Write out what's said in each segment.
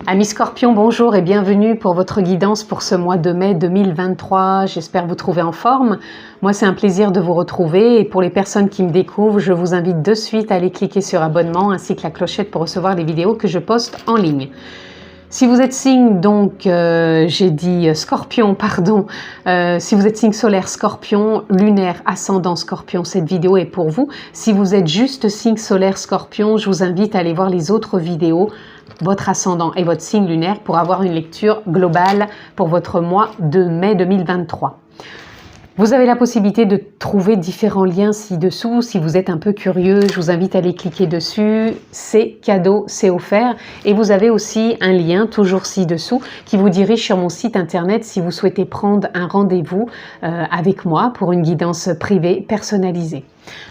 Amis Scorpions, bonjour et bienvenue pour votre guidance pour ce mois de mai 2023. J'espère vous trouver en forme. Moi, c'est un plaisir de vous retrouver et pour les personnes qui me découvrent, je vous invite de suite à aller cliquer sur abonnement ainsi que la clochette pour recevoir les vidéos que je poste en ligne. Si vous êtes signe, donc j'ai dit Scorpion, pardon, si vous êtes signe solaire Scorpion, lunaire, ascendant Scorpion, cette vidéo est pour vous. Si vous êtes juste signe solaire Scorpion, je vous invite à aller voir les autres vidéos, votre ascendant et votre signe lunaire pour avoir une lecture globale pour votre mois de mai 2023. Vous avez la possibilité de trouver différents liens ci-dessous. Si vous êtes un peu curieux, je vous invite à aller cliquer dessus. C'est cadeau, c'est offert. Et vous avez aussi un lien, toujours ci-dessous, qui vous dirige sur mon site internet si vous souhaitez prendre un rendez-vous avec moi pour une guidance privée personnalisée.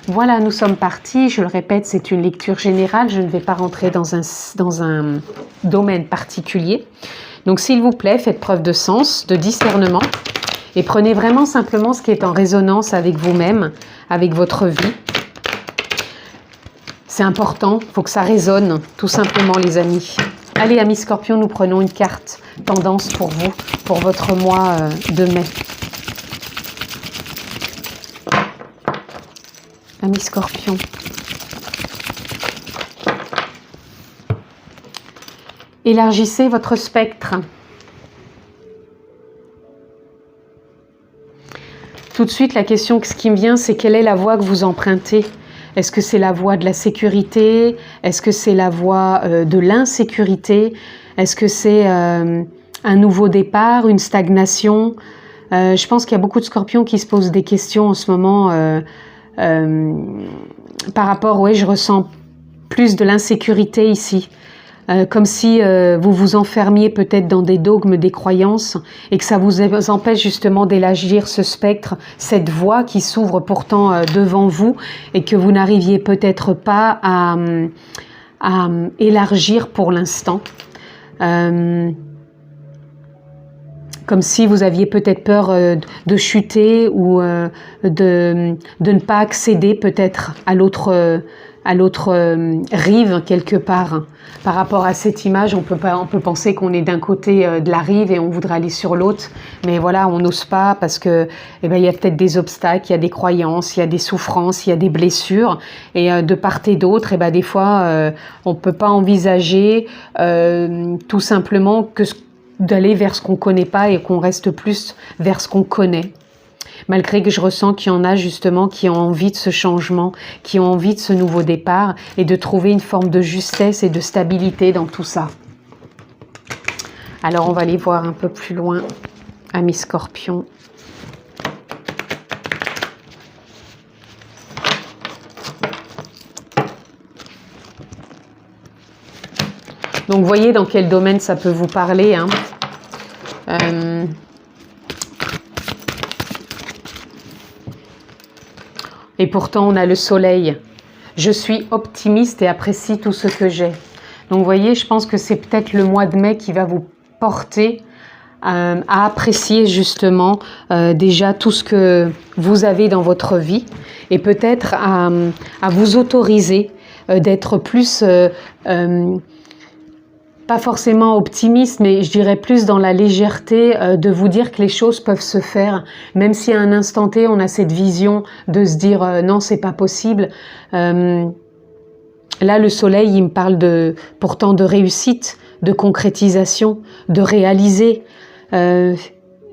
Voilà, nous sommes partis. Je le répète, c'est une lecture générale. Je ne vais pas rentrer dans un domaine particulier. Donc, s'il vous plaît, faites preuve de sens, de discernement. Et prenez vraiment simplement ce qui est en résonance avec vous-même, avec votre vie. C'est important, il faut que ça résonne, tout simplement les amis. Allez, amis Scorpions, nous prenons une carte tendance pour vous, pour votre mois de mai. Amis Scorpions. Élargissez votre spectre. Tout de suite, la question qui me vient, c'est quelle est la voie que vous empruntez? Est-ce que c'est la voie de la sécurité? Est-ce que c'est la voie de l'insécurité? Est-ce que c'est un nouveau départ, une stagnation? Je pense qu'il y a beaucoup de Scorpions qui se posent des questions en ce moment par rapport, oui, je ressens plus de l'insécurité ici. Comme si vous vous enfermiez peut-être dans des dogmes, des croyances, et que ça vous empêche justement d'élargir ce spectre, cette voie qui s'ouvre pourtant devant vous, et que vous n'arriviez peut-être pas à élargir pour l'instant. Comme si vous aviez peut-être peur de chuter ou de ne pas accéder peut-être à l'autre rive quelque part. Par rapport à cette image, on peut penser qu'on est d'un côté de la rive et on voudrait aller sur l'autre, mais voilà, on n'ose pas parce que il y a peut-être des obstacles, il y a des croyances, il y a des souffrances, il y a des blessures, et de part et d'autre, des fois, on peut pas envisager tout simplement que d'aller vers ce qu'on connaît pas et qu'on reste plus vers ce qu'on connaît. Malgré que je ressens qu'il y en a justement qui ont envie de ce changement, qui ont envie de ce nouveau départ et de trouver une forme de justesse et de stabilité dans tout ça. Alors on va aller voir un peu plus loin, amis Scorpions. Donc voyez dans quel domaine ça peut vous parler, hein. Et pourtant, on a le soleil. Je suis optimiste et apprécie tout ce que j'ai. Donc, vous voyez, je pense que c'est peut-être le mois de mai qui va vous porter à apprécier justement déjà tout ce que vous avez dans votre vie et peut-être à vous autoriser d'être plus... pas forcément optimiste, mais je dirais plus dans la légèreté de vous dire que les choses peuvent se faire, même si à un instant T, on a cette vision de se dire non, c'est pas possible. Là, le soleil, il me parle pourtant de réussite, de concrétisation, de réaliser.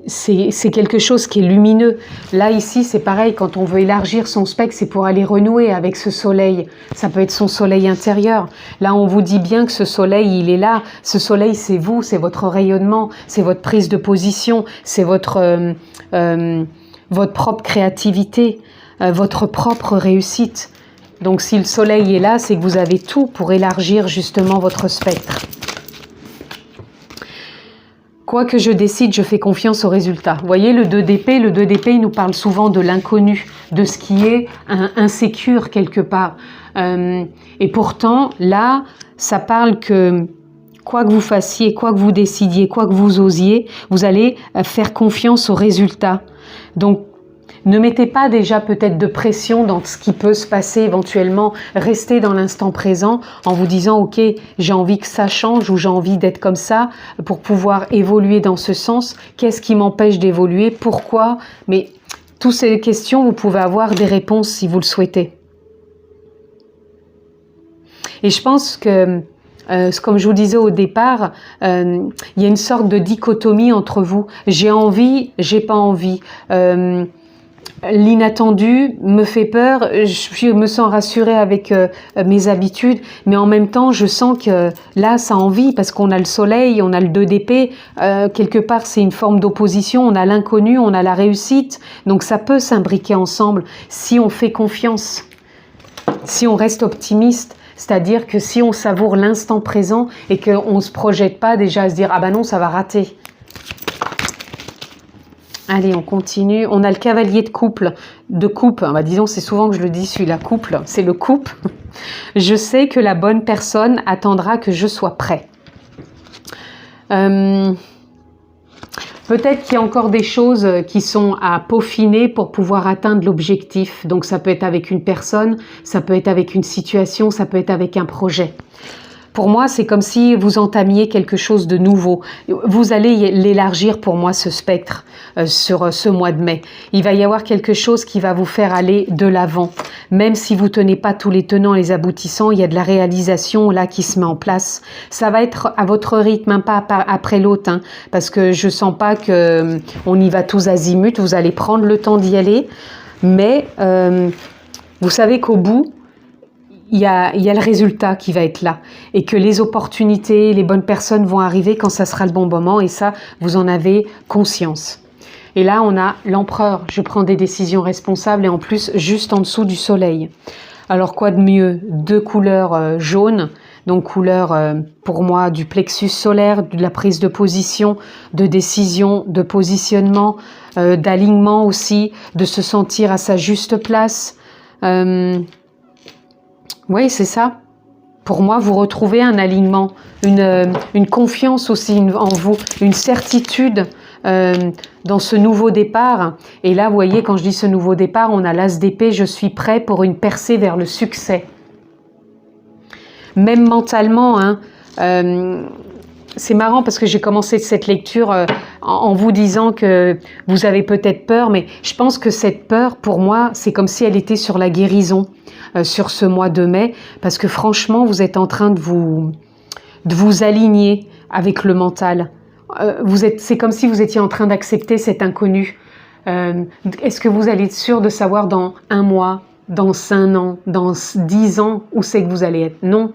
C'est quelque chose qui est lumineux. Là, ici, c'est pareil, quand on veut élargir son spectre, c'est pour aller renouer avec ce soleil. Ça peut être son soleil intérieur. Là, on vous dit bien que ce soleil, il est là. Ce soleil, c'est vous, c'est votre rayonnement, c'est votre prise de position, c'est votre propre créativité, votre propre réussite. Donc, si le soleil est là, c'est que vous avez tout pour élargir justement votre spectre. Quoi que je décide, je fais confiance aux résultats. Vous voyez, le 2 d'épée, il nous parle souvent de l'inconnu, de ce qui est insécure quelque part. Et pourtant, là, ça parle que quoi que vous fassiez, quoi que vous décidiez, quoi que vous osiez, vous allez faire confiance aux résultats. Donc, Ne mettez pas déjà peut-être de pression dans ce qui peut se passer éventuellement. Restez dans l'instant présent en vous disant « Ok, j'ai envie que ça change ou j'ai envie d'être comme ça pour pouvoir évoluer dans ce sens. Qu'est-ce qui m'empêche d'évoluer? Pourquoi ?» Mais toutes ces questions, vous pouvez avoir des réponses si vous le souhaitez. Et je pense que, comme je vous disais au départ, il y a une sorte de dichotomie entre vous. J'ai envie, j'ai pas envie. L'inattendu me fait peur, je me sens rassurée avec mes habitudes, mais en même temps, je sens que là, ça a envie, parce qu'on a le soleil, on a le 2 d'épée, quelque part, c'est une forme d'opposition, on a l'inconnu, on a la réussite, donc ça peut s'imbriquer ensemble si on fait confiance, si on reste optimiste, c'est-à-dire que si on savoure l'instant présent et qu'on ne se projette pas déjà à se dire « Ah ben non, ça va rater ». Allez, on continue. On a le cavalier de coupe. Bah, disons, c'est souvent que je le dis, celui-là, couple, c'est le couple. Je sais que la bonne personne attendra que je sois prêt. Peut-être qu'il y a encore des choses qui sont à peaufiner pour pouvoir atteindre l'objectif. Donc ça peut être avec une personne, ça peut être avec une situation, ça peut être avec un projet. Pour moi, c'est comme si vous entamiez quelque chose de nouveau. Vous allez l'élargir pour moi, ce spectre, sur ce mois de mai. Il va y avoir quelque chose qui va vous faire aller de l'avant. Même si vous tenez pas tous les tenants, les aboutissants, il y a de la réalisation là qui se met en place. Ça va être à votre rythme, hein, pas après l'autre, hein, parce que je sens pas que on y va tous azimuts. Vous allez prendre le temps d'y aller. Mais vous savez qu'au bout, il y a le résultat qui va être là et que les opportunités, les bonnes personnes vont arriver quand ça sera le bon moment et ça, vous en avez conscience. Et là, on a l'empereur. Je prends des décisions responsables et en plus, juste en dessous du soleil. Alors, quoi de mieux? 2 couleurs jaunes, donc couleur pour moi du plexus solaire, de la prise de position, de décision, de positionnement, d'alignement aussi, de se sentir à sa juste place. Oui, c'est ça. Pour moi, vous retrouvez un alignement, une confiance aussi en vous, une certitude dans ce nouveau départ. Et là, vous voyez, quand je dis ce nouveau départ, on a l'as d'épée, je suis prêt pour une percée vers le succès. Même mentalement, hein, c'est marrant parce que j'ai commencé cette lecture en vous disant que vous avez peut-être peur, mais je pense que cette peur, pour moi, c'est comme si elle était sur la guérison, sur ce mois de mai, parce que franchement, vous êtes en train de vous aligner avec le mental. C'est comme si vous étiez en train d'accepter cet inconnu. Est-ce que vous allez être sûr de savoir dans 1 mois, dans 5 ans, dans 10 ans, où c'est que vous allez être? Non.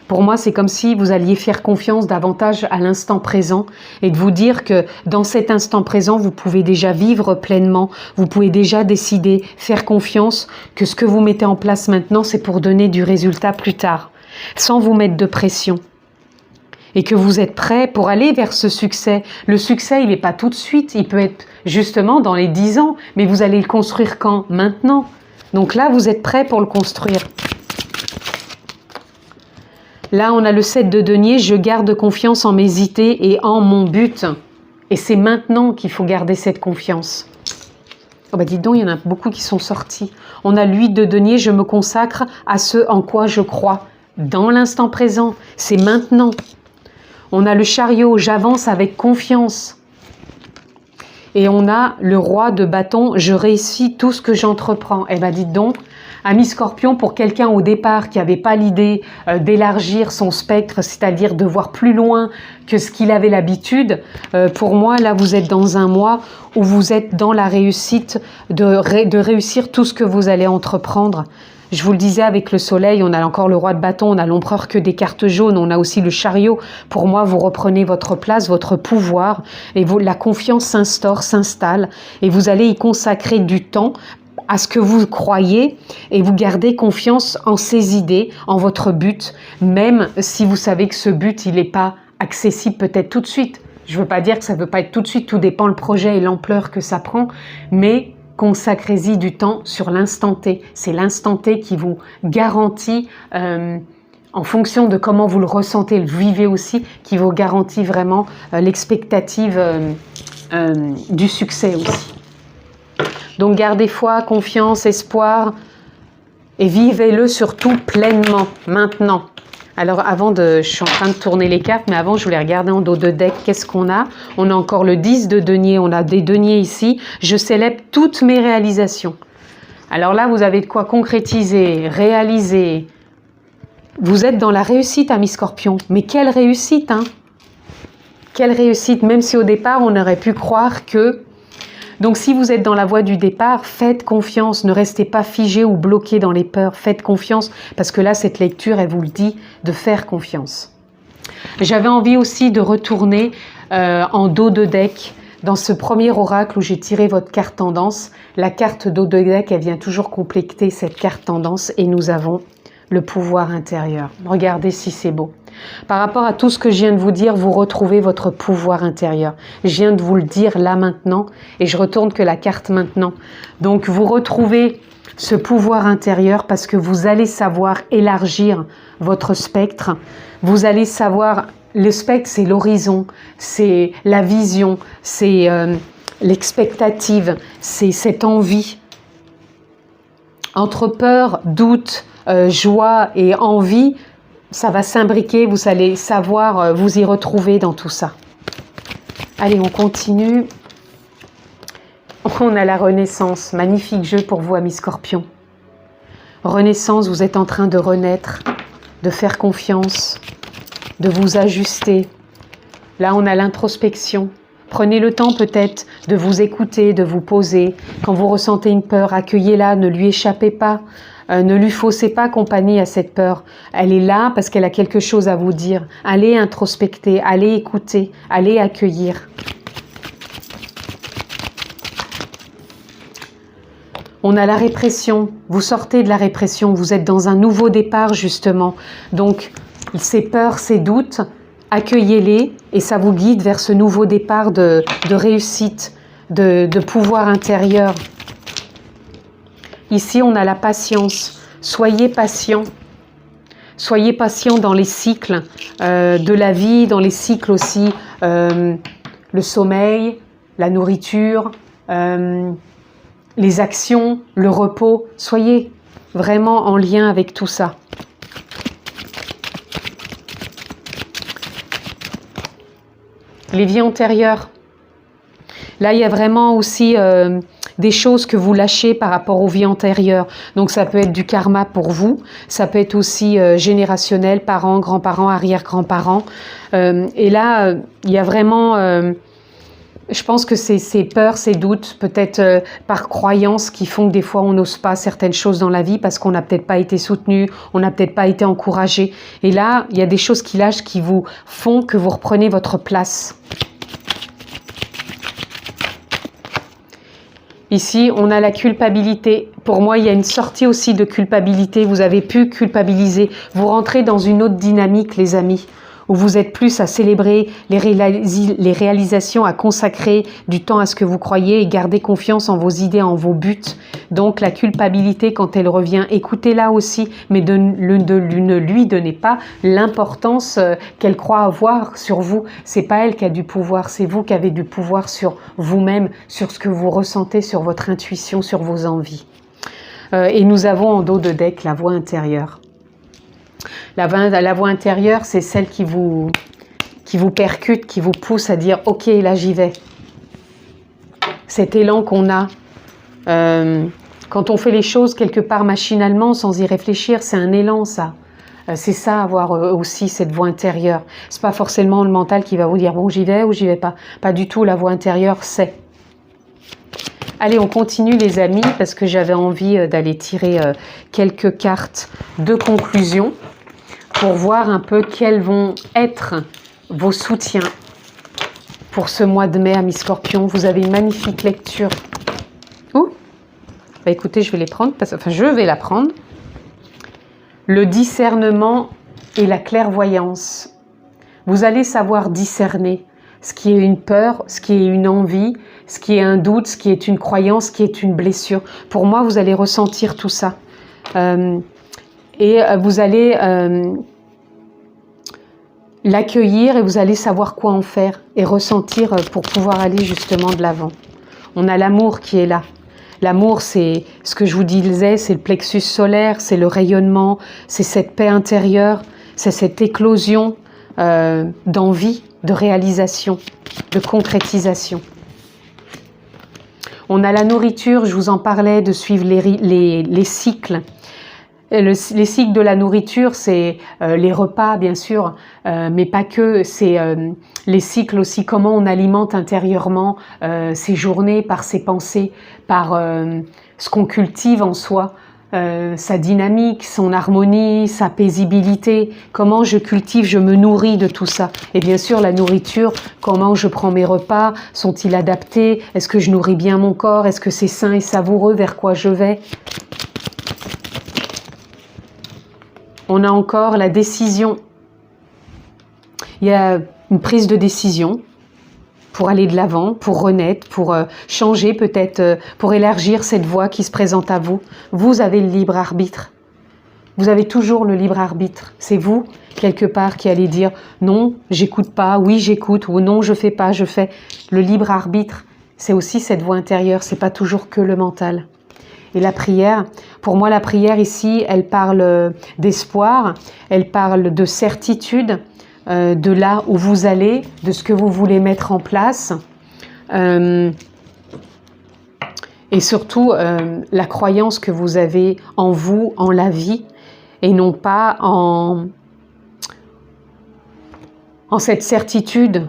Pour moi, c'est comme si vous alliez faire confiance davantage à l'instant présent et de vous dire que dans cet instant présent, vous pouvez déjà vivre pleinement, vous pouvez déjà décider, faire confiance que ce que vous mettez en place maintenant, c'est pour donner du résultat plus tard, sans vous mettre de pression. Et que vous êtes prêt pour aller vers ce succès. Le succès, il n'est pas tout de suite, il peut être justement dans les 10 ans, mais vous allez le construire quand? Maintenant. Donc là, vous êtes prêt pour le construire. Là, on a le 7 de denier, je garde confiance en mes idées et en mon but. Et c'est maintenant qu'il faut garder cette confiance. Oh bah dites donc, il y en a beaucoup qui sont sortis. On a l'8 de denier, je me consacre à ce en quoi je crois. Dans l'instant présent, c'est maintenant. On a le chariot, j'avance avec confiance. Et on a le roi de bâton, je réussis tout ce que j'entreprends. Eh bien dites donc, ami Scorpion, pour quelqu'un au départ qui n'avait pas l'idée d'élargir son spectre, c'est-à-dire de voir plus loin que ce qu'il avait l'habitude, pour moi, là, vous êtes dans un mois où vous êtes dans la réussite de réussir tout ce que vous allez entreprendre. Je vous le disais, avec le soleil, on a encore le roi de bâton, on a l'empereur que des cartes jaunes, on a aussi le chariot. Pour moi, vous reprenez votre place, votre pouvoir, et la confiance s'installe, et vous allez y consacrer du temps à ce que vous croyez, et vous gardez confiance en ces idées, en votre but, même si vous savez que ce but, il n'est pas accessible peut-être tout de suite. Je ne veux pas dire que ça ne veut pas être tout de suite, tout dépend le projet et l'ampleur que ça prend, mais consacrez-y du temps sur l'instant T. C'est l'instant T qui vous garantit, en fonction de comment vous le ressentez, le vivez aussi, qui vous garantit vraiment l'expectative du succès aussi. Donc gardez foi, confiance, espoir et vivez-le surtout pleinement, maintenant. Alors avant de... Je suis en train de tourner les cartes, mais avant je voulais regarder en dos de deck, qu'est-ce qu'on a? On a encore le 10 de denier, on a des deniers ici. Je célèbre toutes mes réalisations. Alors là, vous avez de quoi concrétiser, réaliser. Vous êtes dans la réussite, amis Scorpions. Mais quelle réussite, hein? Quelle réussite, même si au départ, on aurait pu croire que... Donc si vous êtes dans la voie du départ, faites confiance, ne restez pas figé ou bloqué dans les peurs, faites confiance, parce que là, cette lecture, elle vous le dit, de faire confiance. J'avais envie aussi de retourner en dos de deck, dans ce premier oracle où j'ai tiré votre carte tendance. La carte dos de deck, elle vient toujours compléter cette carte tendance, et nous avons le pouvoir intérieur. Regardez si c'est beau. Par rapport à tout ce que je viens de vous dire, vous retrouvez votre pouvoir intérieur. Je viens de vous le dire là maintenant et je retourne que la carte maintenant. Donc vous retrouvez ce pouvoir intérieur parce que vous allez savoir élargir votre spectre. Vous allez savoir, le spectre c'est l'horizon, c'est la vision, c'est l'expectative, c'est cette envie. Entre peur, doute, joie et envie, ça va s'imbriquer, vous allez savoir vous y retrouver dans tout ça. Allez, on continue. On a la Renaissance. Magnifique jeu pour vous, amis Scorpions. Renaissance, vous êtes en train de renaître, de faire confiance, de vous ajuster. Là, on a l'introspection. Prenez le temps peut-être de vous écouter, de vous poser. Quand vous ressentez une peur, accueillez-la, ne lui échappez pas. Ne lui faussez pas compagnie à cette peur. Elle est là parce qu'elle a quelque chose à vous dire. Allez introspecter, allez écouter, allez accueillir. On a la répression. Vous sortez de la répression. Vous êtes dans un nouveau départ justement. Donc, ces peurs, ces doutes, accueillez-les et ça vous guide vers ce nouveau départ de réussite, de pouvoir intérieur. Ici, on a la patience. Soyez patient. Soyez patient dans les cycles de la vie, dans les cycles aussi, le sommeil, la nourriture, les actions, le repos. Soyez vraiment en lien avec tout ça. Les vies antérieures. Là, il y a vraiment aussi des choses que vous lâchez par rapport aux vies antérieures. Donc, ça peut être du karma pour vous. Ça peut être aussi générationnel, parents, grands-parents, arrière-grands-parents. Et là, il y a vraiment... je pense que c'est ces peurs, ces doutes, peut-être par croyance qui font que des fois, on n'ose pas certaines choses dans la vie parce qu'on n'a peut-être pas été soutenu, on n'a peut-être pas été encouragé. Et là, il y a des choses qui lâchent, qui vous font que vous reprenez votre place. Ici, on a la culpabilité. Pour moi, il y a une sortie aussi de culpabilité. Vous avez pu culpabiliser. Vous rentrez dans une autre dynamique, les amis, où vous êtes plus à célébrer les réalisations, à consacrer du temps à ce que vous croyez et garder confiance en vos idées, en vos buts. Donc, la culpabilité, quand elle revient, écoutez-la aussi, mais ne lui donnez pas l'importance qu'elle croit avoir sur vous. C'est pas elle qui a du pouvoir, c'est vous qui avez du pouvoir sur vous-même, sur ce que vous ressentez, sur votre intuition, sur vos envies. Et nous avons en dos de deck la voix intérieure. La voix intérieure, c'est celle qui vous percute, qui vous pousse à dire « Ok, là j'y vais ». Cet élan qu'on a, quand on fait les choses quelque part machinalement, sans y réfléchir, c'est un élan ça. C'est ça, avoir aussi cette voix intérieure. C'est pas forcément le mental qui va vous dire « Bon, j'y vais ou j'y vais pas ». Pas du tout, la voix intérieure, c'est. Allez, on continue les amis, parce que j'avais envie d'aller tirer quelques cartes de conclusion pour voir un peu quels vont être vos soutiens pour ce mois de mai, amis Scorpions. Vous avez une magnifique lecture. Ouh, bah écoutez, je vais les prendre, je vais la prendre. Le discernement et la clairvoyance. Vous allez savoir discerner ce qui est une peur, ce qui est une envie, ce qui est un doute, ce qui est une croyance, ce qui est une blessure. Pour moi, vous allez ressentir tout ça. Et vous allez l'accueillir et vous allez savoir quoi en faire et ressentir pour pouvoir aller justement de l'avant. On a l'amour qui est là. L'amour, c'est ce que je vous disais, c'est le plexus solaire, c'est le rayonnement, c'est cette paix intérieure, c'est cette éclosion d'envie, de réalisation, de concrétisation. On a la nourriture, je vous en parlais, de suivre les cycles. Les cycles de la nourriture, c'est les repas, bien sûr, mais pas que. C'est les cycles aussi, comment on alimente intérieurement ses journées par ses pensées, par ce qu'on cultive en soi, sa dynamique, son harmonie, sa paisibilité. Comment je cultive, je me nourris de tout ça. Et bien sûr, la nourriture, comment je prends mes repas, sont-ils adaptés? Est-ce que je nourris bien mon corps? Est-ce que c'est sain et savoureux? Vers quoi je vais? On a encore la décision. Il y a une prise de décision pour aller de l'avant, pour renaître, pour changer peut-être, pour élargir cette voie qui se présente à vous. Vous avez le libre arbitre. Vous avez toujours le libre arbitre. C'est vous, quelque part, qui allez dire non, j'écoute pas, oui, j'écoute, ou non, je fais pas, je fais. Le libre arbitre, c'est aussi cette voie intérieure, c'est pas toujours que le mental. Et la prière, pour moi, la prière ici, elle parle d'espoir, elle parle de certitude, de là où vous allez, de ce que vous voulez mettre en place. Et surtout, la croyance que vous avez en vous, en la vie, et non pas en cette certitude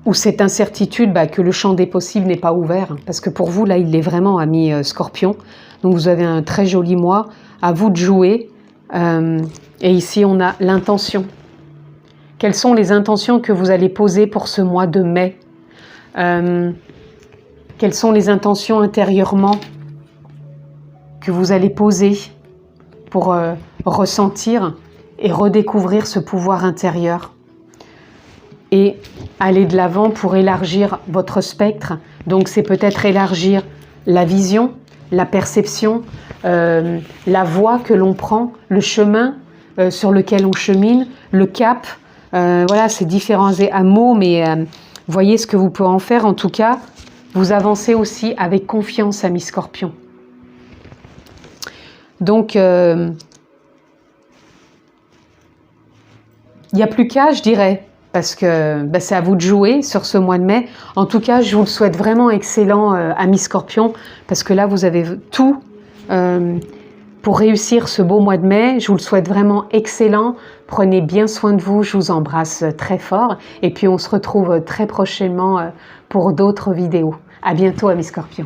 ou cette incertitude que le champ des possibles n'est pas ouvert. Parce que pour vous, là, il est vraiment, ami Scorpion. Donc vous avez un très joli mois, à vous de jouer. Et ici, on a l'intention. Quelles sont les intentions que vous allez poser pour ce mois de mai? Quelles sont les intentions intérieurement que vous allez poser pour ressentir et redécouvrir ce pouvoir intérieur? Et aller de l'avant pour élargir votre spectre. Donc c'est peut-être élargir la vision, la perception, la voie que l'on prend, le chemin sur lequel on chemine, le cap. Voilà, c'est différents mots, mais voyez ce que vous pouvez en faire. En tout cas, vous avancez aussi avec confiance, ami Scorpion. Donc, il n'y a plus qu'à, je dirais, parce que c'est à vous de jouer sur ce mois de mai. En tout cas, je vous le souhaite vraiment excellent, ami Scorpion, parce que là, vous avez tout pour réussir ce beau mois de mai. Je vous le souhaite vraiment excellent. Prenez bien soin de vous. Je vous embrasse très fort. Et puis, on se retrouve très prochainement pour d'autres vidéos. À bientôt, ami Scorpion.